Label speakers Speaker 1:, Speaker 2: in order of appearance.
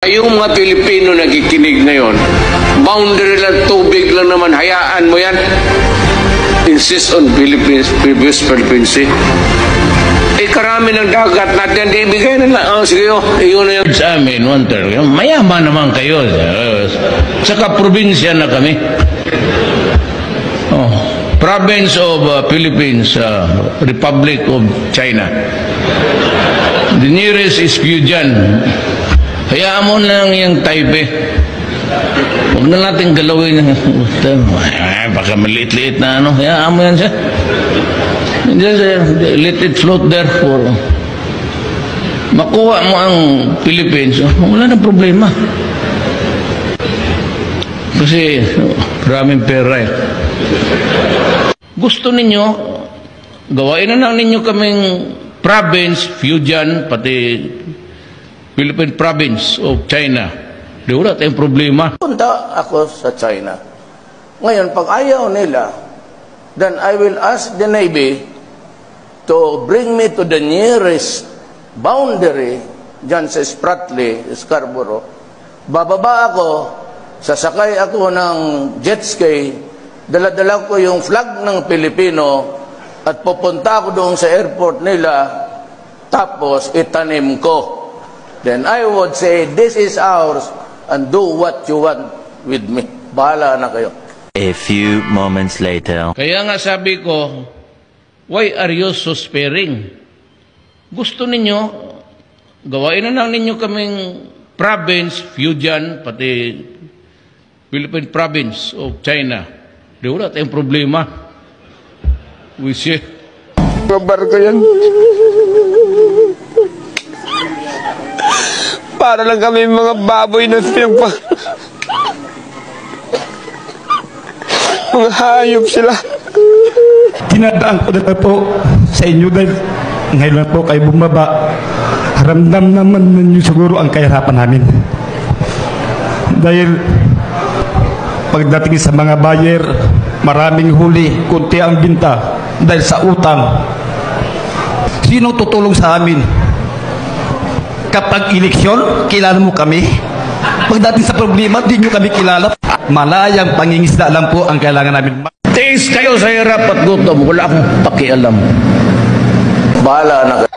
Speaker 1: Yung mga Pilipino nakikinig ngayon, boundary lang, tubig lang naman, hayaan mo yan. Insist on Philippines, previous Philippines Sea. Karami ng dagat natin, di ibigay na lang. Sige, iyon na yun.
Speaker 2: Sa amin, mayaman naman kayo. Saka probinsya na kami. Province of Philippines, Republic of China. The nearest is Fujian. Hayaan mo lang yung Taipei. Huwag na natin galawin. Baka maliit-liit na ano. Hayaan mo yan siya. Just let it float there for makuha mo ang Philippines. Wala na problema. Kasi maraming pera eh. Gusto ninyo, gawain na lang ninyo kaming province, Fujian, pati Philippine Province of China. Di wala tayong problema.
Speaker 3: Punta ako sa China. Ngayon, pag ayaw nila, then I will ask the Navy to bring me to the nearest boundary dyan sa Spratly, Scarborough. Bababa ako, sasakay ako ng jet ski, dala-dala ko yung flag ng Pilipino at pupunta ako doon sa airport nila, tapos itanim ko. Then I would say, this is ours, and do what you want with me. Bahala na kayo.
Speaker 4: A few moments later.
Speaker 2: Kaya nga sabi ko, why are you so sparing? Gusto ninyo, gawain na lang ninyo kaming province, Fujian, pati Philippine Province of China. Di wala tayong problema. We see.
Speaker 5: Mga barko yan. Para lang kami mga baboy na pinagpa... Mga hayop sila.
Speaker 6: Tinadaan ko na po sa inyo dahil ngayon lang po kayo bumaba. Haramdam naman ninyo siguro ang kahirapan namin. Dahil pagdating sa mga buyer, maraming huli, kunti ang binta dahil sa utang. Sino tutulong sa amin? Kapag eleksyon, kilala mo kami. Pagdating sa problema, di nyo kami kilala. Malayang pangingisda lang po ang kailangan namin.
Speaker 2: Tiis kayo sa hirap at gutom. Wala akong pakialam.
Speaker 3: Bahala na kayo.